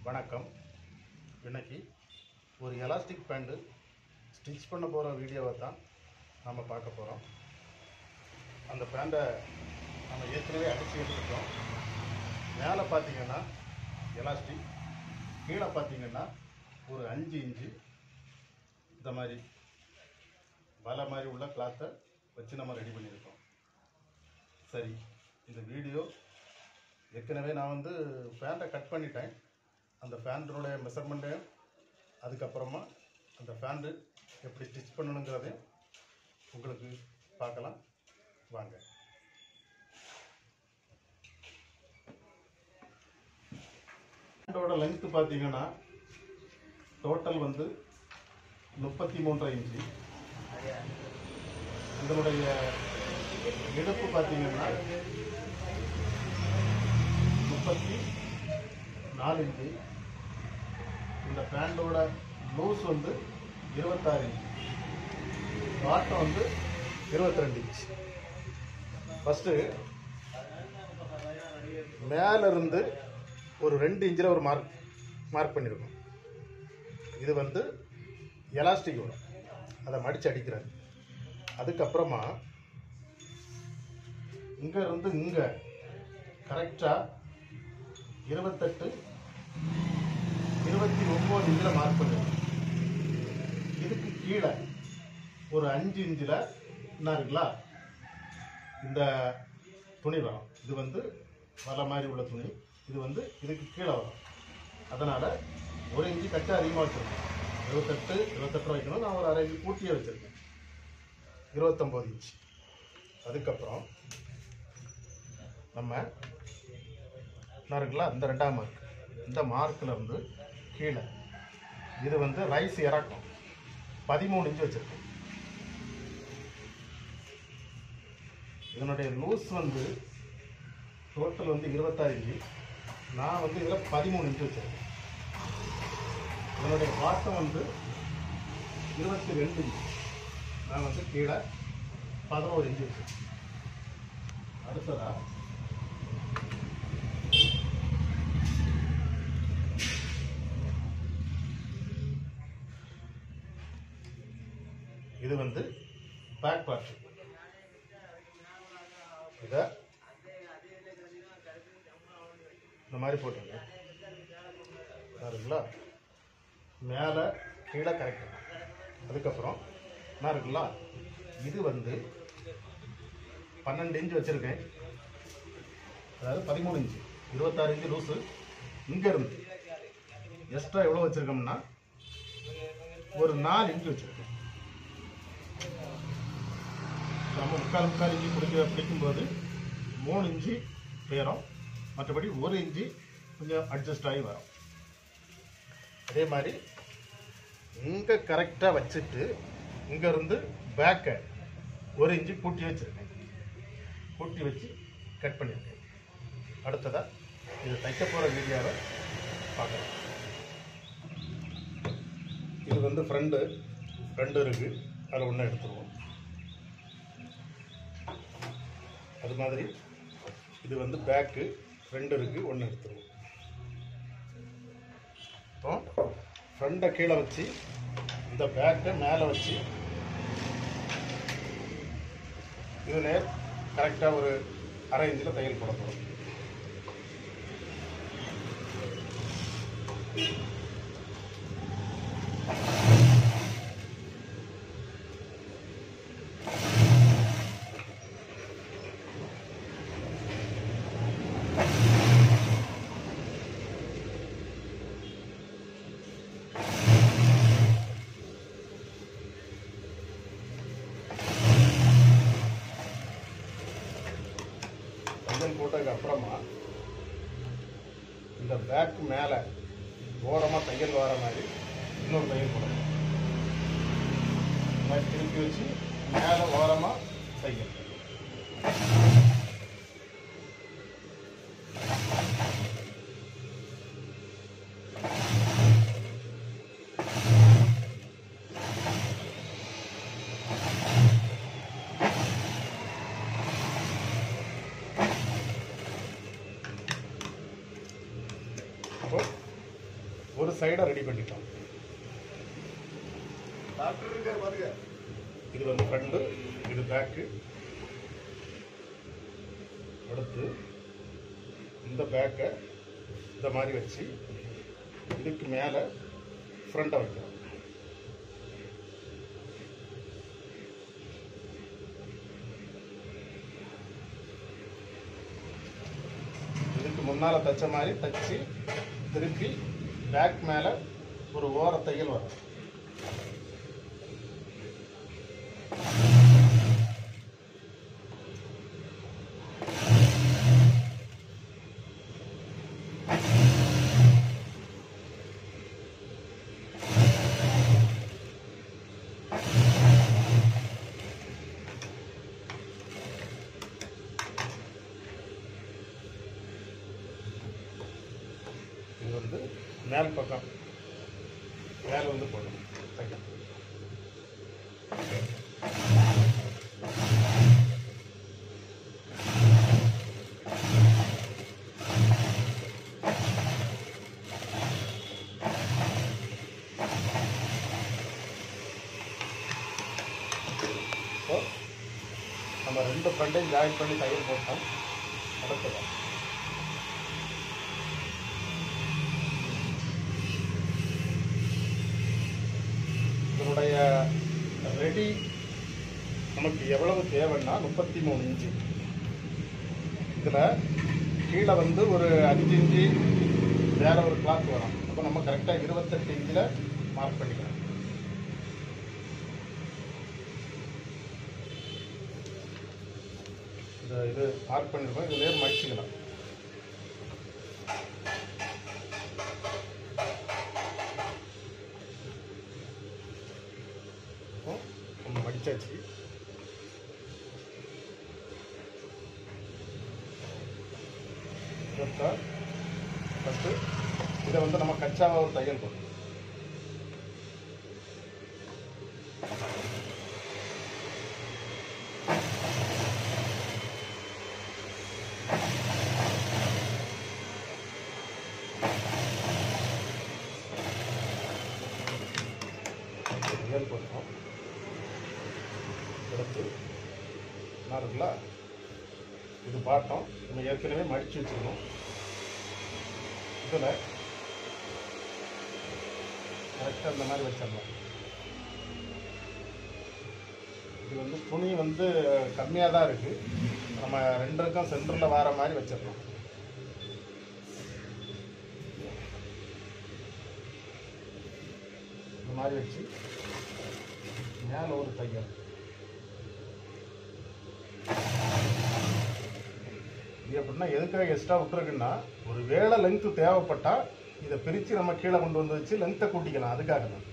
வணக்கம். இன்னைக்கு ஒரு எலாஸ்டிக் பேண்ட் ஸ்டிச் பண்ண போகிற வீடியோவை தான் நாம் பார்க்க போகிறோம். அந்த பேண்டை நம்ம ஏற்கனவே அடித்து எடுத்துட்டோம். மேலே பார்த்தீங்கன்னா எலாஸ்டிக், கீழே பார்த்தீங்கன்னா ஒரு 5 இன்ச்சு இந்த மாதிரி வலை மாதிரி உள்ள கிளாத்தை வச்சு நம்ம ரெடி பண்ணியிருக்கோம். சரி, இந்த வீடியோ ஏற்கனவே நான் பேண்டை கட் பண்ணிட்டேன். அந்த பேண்டனுடைய மெஷர்மெண்ட்டையும் அதுக்கப்புறமா அந்த பேண்டு எப்படி ஸ்டிச் பண்ணணுங்கிறதையும் உங்களுக்கு பார்க்கலாம் வாங்க. பேண்டோட லென்த்து பார்த்தீங்கன்னா டோட்டல் 33.5 இன்ச்சு. இதனுடைய இடுப்பு பார்த்தீங்கன்னா 34 இன்ச்சு. இந்த பேண்டோட loose 26 inch, bottom 22 inch. First மேலிருந்து ஒரு 2 இன்ச்சில் ஒரு மார்க் பண்ணியிருக்கோம். இது எலாஸ்டிக் வரும், அதை மடித்து அடிக்கிறாரு. அதுக்கப்புறமா இங்கே இருந்து இங்கே கரெக்டாக 28, 29 இன்ச்சில் மார்க் பண்ணிருக்கோம். இதுக்கு கீழே ஒரு 5 இன்ச்சில் என்ன இருக்குங்களா இந்த துணி வரும். இது வலை மாதிரி உள்ள துணி. இது இதுக்கு கீழே வரும். அதனால் 1 இன்ச்சு கட்டு அதிகமாக வச்சுருக்கோம். 28 வைக்கணும். நான் ஒரு 1/2 இன்ச்சு கூட்டியே வச்சுருக்கேன், 29 இன்ச்சு. அதுக்கப்புறம் நம்ம என்ன இருக்குங்களா இந்த 2ஆம் மார்க், இந்த மார்க்கில் இருந்து கீழே இது ரைஸ் இறக்கும் 13 இன்ச்சு வச்சுருக்கேன். இதனுடைய லூஸ் டோட்டல் 26 இன்ச்சு. நான் இதில் 13 இன்ச்சு வச்சுருக்கேன். இதனுடைய பாட்டம் 22 இன்ச்சு. நான் கீழே 11 இன்ச்சு வச்சுருக்கேன். அடுத்ததாக இது பேக் பார்ட். இதை இந்த மாதிரி போட்டுருங்க. இருக்குங்களா மேலே கீழே கரெக்டாக. அதுக்கப்புறம் என்ன இருக்குங்களா இது 12 இன்ச்சு வச்சுருக்கேன். அதாவது 13 இன்ச்சு, 26 இன்ச்சு லூஸு. இங்கேருந்து எக்ஸ்ட்ரா எவ்வளோ வச்சுருக்கோம்னா ஒரு 4 இன்ச்சு வச்சுருக்கேன். நம்ம முக்கால் இன்ச்சு பிடிக்கும்போது 3 இன்ச்சு வேறும், மற்றபடி 1 இன்ச்சு கொஞ்சம் அட்ஜஸ்ட் ஆகி வரும். அதே மாதிரி இங்கே கரெக்டாக வச்சுட்டு இங்கேருந்து பேக்கை 1 இன்ச்சு கூட்டி வச்சுருக்கேன். கூட்டி வச்சு கட் பண்ணியிருக்கேன். அடுத்ததாக இது தைக்க போகிற வீடியோவை பார்க்கலாம். இது ஃப்ரண்ட் இருக்குது, அதில் ஒன்று எடுத்துருவோம். அது மாதிரி இது பேக்கு 2 இருக்குது, ஒன்று எடுத்துருவோம். இப்போ ஃப்ரண்ட்டை கீழே வச்சு இந்த பேக்கை மேலே வச்சு இது நேர் கரெக்டாக ஒரு 1/2 இன்ச்சில் தையல் போட போகிறோம். போட்டதுக்கு அப்புறமா இந்த பேக் மேலே ஓரமாக தையல் வர மாதிரி இன்னொரு தையல் போடணும். இந்த மாதிரி திருப்பி வச்சு மேலே ஓரமாக தையல். ஒரு சைடை ரெடி பண்ணிட்டோம். இது வந்து ஃப்ரண்ட்டு, இது பேக்கு. அடுத்து இந்த பேக்கை இந்த மாதிரி வச்சு இதுக்கு மேலே ஃப்ரண்ட்டை வைக்கிறோம். இதுக்கு முன்னால் தைச்ச மாதிரி தைச்சி திருப்பி பேக் மேலே ஒரு ஓர தையல் வரும். இது வந்து மேல் பக்கம் மேலே வந்து போடணும் தையல். ஸோ நம்ம ரெண்டு ஃப்ரண்டையும் ஜாயின் பண்ணி தையல் போட்டோம். அடுத்ததான் இதனுடைய ரெடி நமக்கு எவ்வளவு தேவைன்னா 33 இன்ச்சு. இதில் கீழே வந்து ஒரு 5 இன்ச்சு வேற ஒரு கிளாத் வரும். அப்போ நம்ம கரெக்டாக 28 இன்ச்சில் மார்க் பண்ணிக்கலாம். இது மார்க் பண்ணிருக்கோம். இதுலேயே மடிச்சுக்கலாம். நம்ம மடிச்சாச்சு. ஃபஸ்ட்டு இதை வந்து நம்ம கச்சாவாக ஒரு தையல் போடணும். தையல் போட்டோம். எடுத்து என்ன இருக்குல்ல, இது பாட்டம் நம்ம ஏற்கனவே மடித்து வச்சுக்கணும். இதில் கரெக்டாக இந்த மாதிரி வச்சிடலாம். இது வந்து துணி வந்து கம்மியாக தான் இருக்குது. நம்ம ரெண்டுக்கும் சென்டரில் வர மாதிரி வச்சிடலாம். இந்த மாதிரி வச்சு மேலே ஒரு தையல். இது எப்படின்னா எதுக்காக எக்ஸ்ட்ரா விட்டுருக்குன்னா, ஒரு வேளை லென்த்து தேவைப்பட்டால் இதை பிரித்து நம்ம கீழே கொண்டு வந்து வச்சு லென்த்தை கூட்டிக்கலாம். அதுக்காக தான்.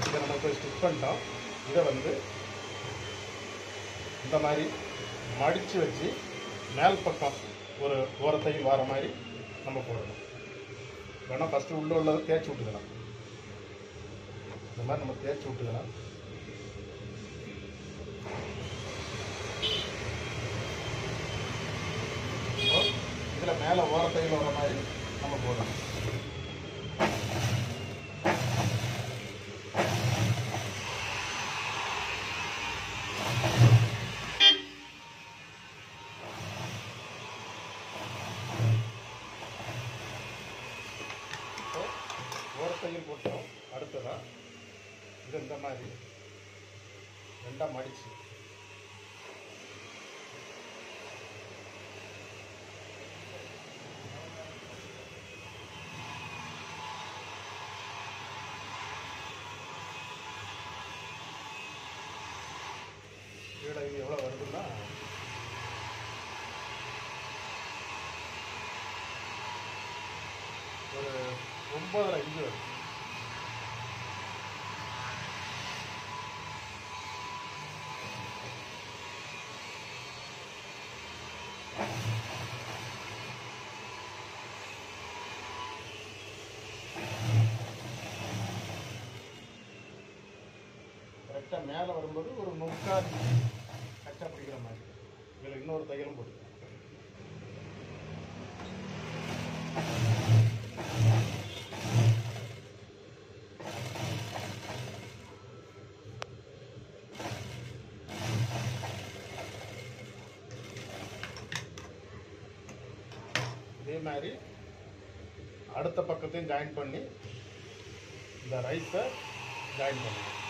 இதை நம்ம போய் ஸ்டிச் பண்ணிட்டோம். இதை வந்து இந்த மாதிரி மடித்து வச்சு மேல் பக்கம் ஒரு ஓரத்தையும் வர மாதிரி நம்ம போடணும். வேணால் ஃபஸ்ட்டு உள்ளதை தேய்ச்சி விட்டுக்கலாம். இந்த மாதிரி நம்ம தேய்ச்சி விட்டுக்கலாம். இதில் மேலே ஓரத்தையில் வர மாதிரி நம்ம போடணும். ஓரத்தையும் போட்டோம். அடுத்ததான் இது இந்த மாதிரி ரெண்டாக மடிச்சு கீழே இது எவ்வளோ வருதுன்னா, ஒரு 9.5 இன்ச்சு வருது. மேலே வரும்போது ஒரு முக்கால் கச்சா பிடிக்கிற மாதிரி இதில் இன்னொரு தையலும் போட்டு இதே மாதிரி அடுத்த பக்கத்தையும் ஜாயின் பண்ணி இந்த ரைஸை ஜாயின் பண்ணுவோம்.